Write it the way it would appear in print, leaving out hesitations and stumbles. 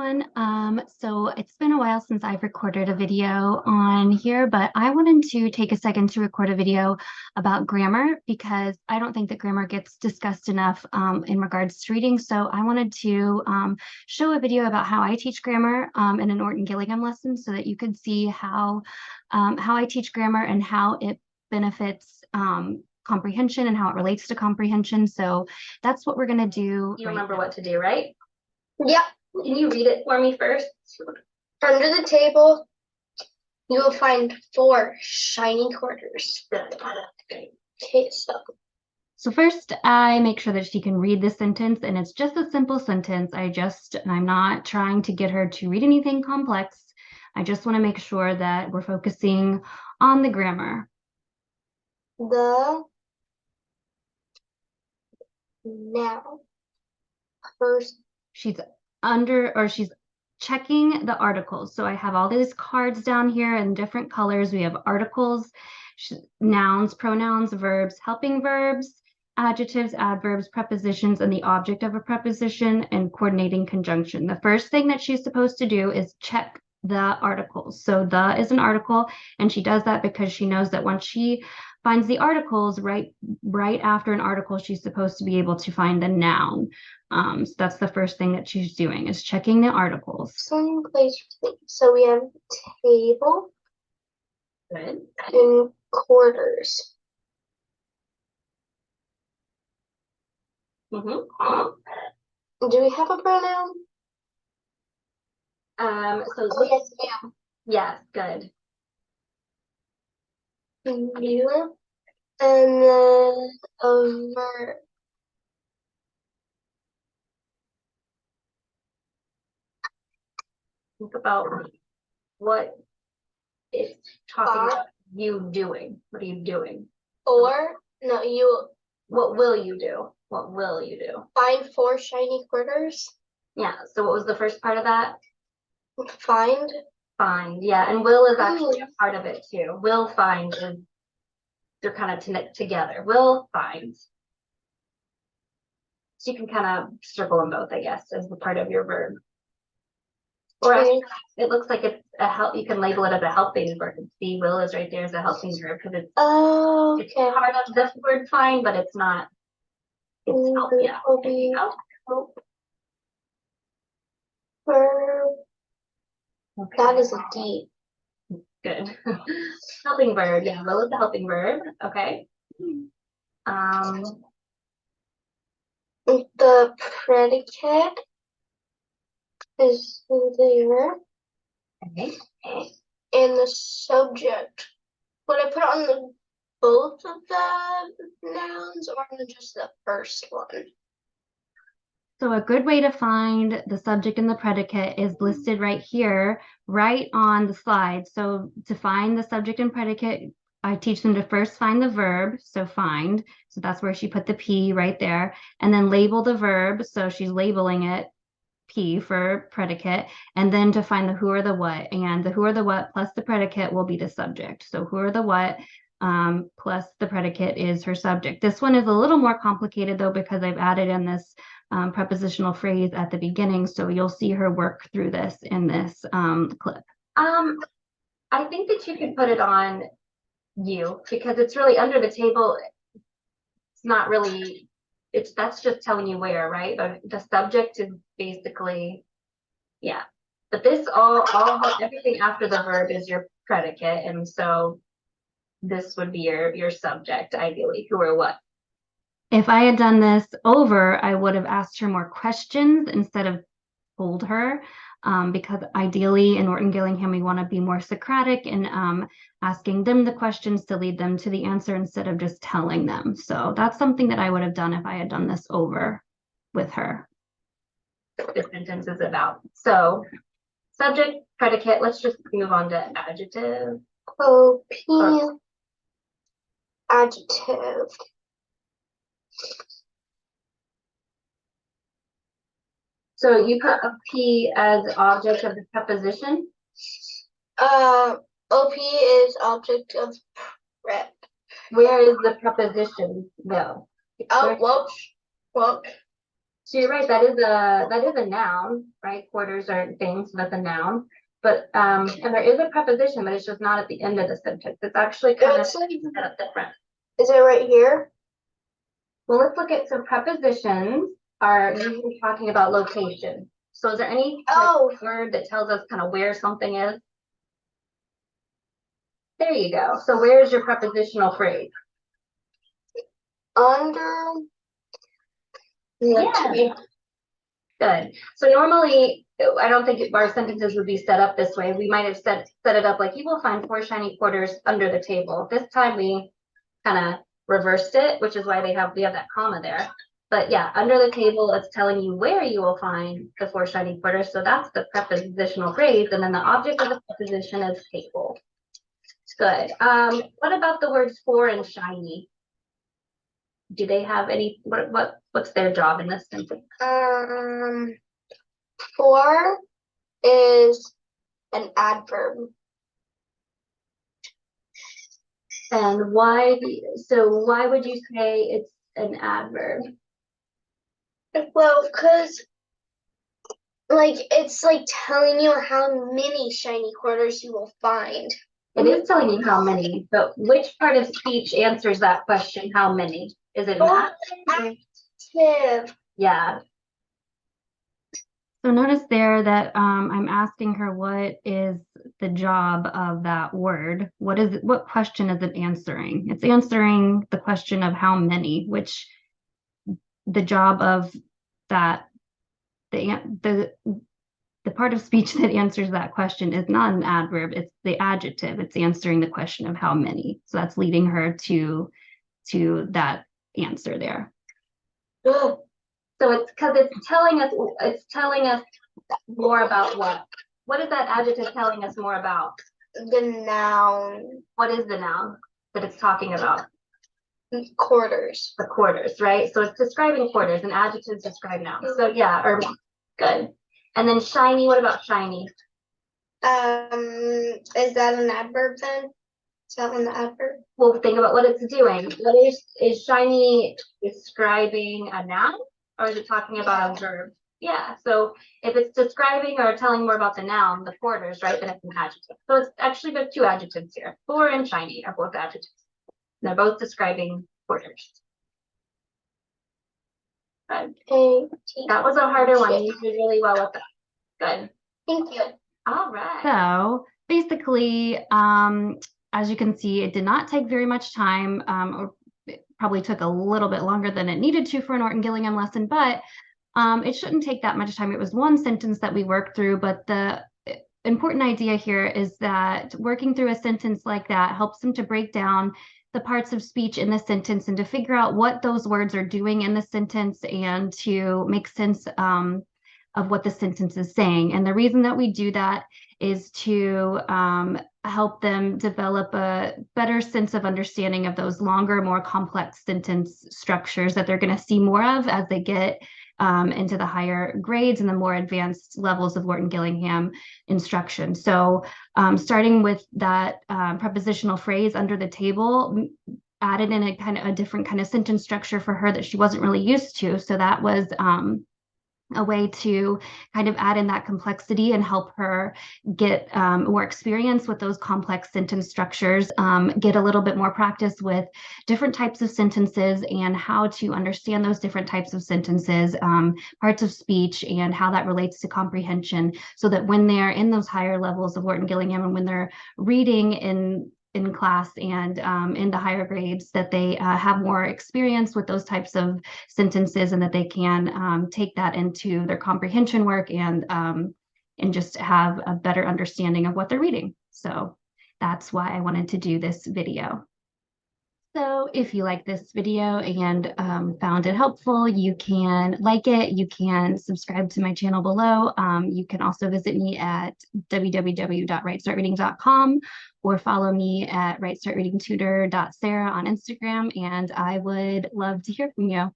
everyone. So it's been a while since I've recorded a video on here, but I wanted to take a second to record a video about grammar because I don't think that grammar gets discussed enough in regards to reading. So I wanted to show a video about how I teach grammar in an Orton Gillingham lesson so that you could see how I teach grammar and how it benefits comprehension and how it relates to comprehension. So that's what we're going to do. You remember what to do, right? Yep. Can you read it for me first? Under the table, you will find 4 shiny quarters. Okay, So first, I make sure that she can read the sentence, and it's just a simple sentence. I'm not trying to get her to read anything complex. I just want to make sure that we're focusing on the grammar. The now first. She's checking the articles. So I have all these cards down here in different colors. We have articles, nouns, pronouns, verbs, helping verbs, adjectives, adverbs, prepositions, and the object of a preposition, and coordinating conjunction. The first thing that she's supposed to do is check the articles. So the is an article, and she does that because she knows that once she finds the articles right after an article, she's supposed to be able to find the noun. So that's the first thing that she's doing, is checking the articles. So we have table. Good. And quarters. Mm-hmm. Do we have a pronoun? Yes, ma'am. Yes, good. You. And then a verb. Think about what it's talking about you doing. What are you doing? Or no, you. What will you do? What will you do? Find 4 shiny quarters. Yeah. So what was the first part of that? Find. Find. Yeah, and will is actually a part of it too. Will find is they're kind of together. Will find. So you can kind of circle them both, I guess, as the part of your verb. Or actually, it looks like it's a help. You can label it as a helping verb. See, will is right there as a helping verb because it's it's part of this word find, but it's not. It's help. Yeah. Help. Verb. Okay. That is a D. Good. Helping verb. Yeah, will is the helping verb. Okay. The predicate is there. Okay. And the subject. Would I put on both of the nouns or just the first one? So a good way to find the subject and the predicate is listed right here, right on the slide. So to find the subject and predicate, I teach them to first find the verb, so find. So that's where she put the P right there, and then label the verb. So she's labeling it P for predicate, and then to find the who or the what, and the who or the what plus the predicate will be the subject. So who or the what plus the predicate is her subject. This one is a little more complicated though, because I've added in this prepositional phrase at the beginning. So you'll see her work through this in this clip. I think that you could put it on you because it's really under the table. It's not really, that's just telling you where, right? But the subject is basically, yeah. But this everything after the verb is your predicate. And so this would be your subject, ideally, who or what. If I had done this over, I would have asked her more questions instead of told her, because ideally in Orton Gillingham, we want to be more Socratic and asking them the questions to lead them to the answer instead of just telling them. So that's something that I would have done if I had done this over with her. The sentence is about. So subject, predicate, let's just move on to adjective. Adjective. So you put a P as object of the preposition? OP is object of prep. Where is the preposition though? Oh, well. So you're right, that is a noun, right? Quarters are things, so that's a noun. But and there is a preposition, but it's just not at the end of the sentence. It's actually kind of It's like, set up different. is it right here? Well, let's look at some prepositions are usually talking about location. So is there any word that tells us kind of where something is? There you go. So where's your prepositional phrase? Under. Yeah. Good. So normally, I don't think our sentences would be set up this way. We might have set it up like you will find 4 shiny quarters under the table. This time we kind of reversed it, which is why we have that comma there. But yeah, under the table, it's telling you where you will find the 4 shiny quarters. So that's the prepositional phrase. And then the object of the preposition is table. Good. What about the words for and shiny? Do they have any, what's their job in this sentence? For is an adverb. And why would you say it's an adverb? Well, because like it's like telling you how many shiny quarters you will find. It is telling you how many, but which part of speech answers that question, how many? Is it active? Yeah. So notice there that I'm asking her what is the job of that word. What question is it answering? It's answering the question of how many, which the job of that, the part of speech that answers that question is not an adverb, it's the adjective. It's answering the question of how many. So that's leading her to that answer there. So it's because it's telling us more about what? What is that adjective telling us more about? The noun. What is the noun that it's talking about? Quarters. The quarters, right? So it's describing quarters, and adjectives describe nouns. So yeah, or good. And then shiny, what about shiny? Is that an adverb then? Is that an adverb? Well, think about what it's doing. What is shiny describing a noun, or is it talking about a verb? Yeah, so if it's describing or telling more about the noun, the quarters, right, then it's an adjective. So it's actually got 2 adjectives here. For and shiny are both adjectives. They're both describing quarters. Good. That was a harder one. You did really well with that. Good. Thank you. All right. So basically, as you can see, it did not take very much time, or it probably took a little bit longer than it needed to for an Orton Gillingham lesson, but it shouldn't take that much time. It was 1 sentence that we worked through, but the important idea here is that working through a sentence like that helps them to break down the parts of speech in the sentence and to figure out what those words are doing in the sentence and to make sense of what the sentence is saying. And the reason that we do that is to help them develop a better sense of understanding of those longer, more complex sentence structures that they're going to see more of as they get into the higher grades and the more advanced levels of Orton Gillingham instruction. So starting with that prepositional phrase under the table, added in a kind of a different kind of sentence structure for her that she wasn't really used to. So that was a way to kind of add in that complexity and help her get more experience with those complex sentence structures, get a little bit more practice with different types of sentences and how to understand those different types of sentences, parts of speech, and how that relates to comprehension, so that when they're in those higher levels of Orton Gillingham and when they're reading in class and in the higher grades, that they have more experience with those types of sentences and that they can take that into their comprehension work and just have a better understanding of what they're reading. So that's why I wanted to do this video. So if you like this video and found it helpful, you can like it, you can subscribe to my channel below. You can also visit me at www.writestartreading.com or follow me at writestartreadingtutor.sarah on Instagram, and I would love to hear from you.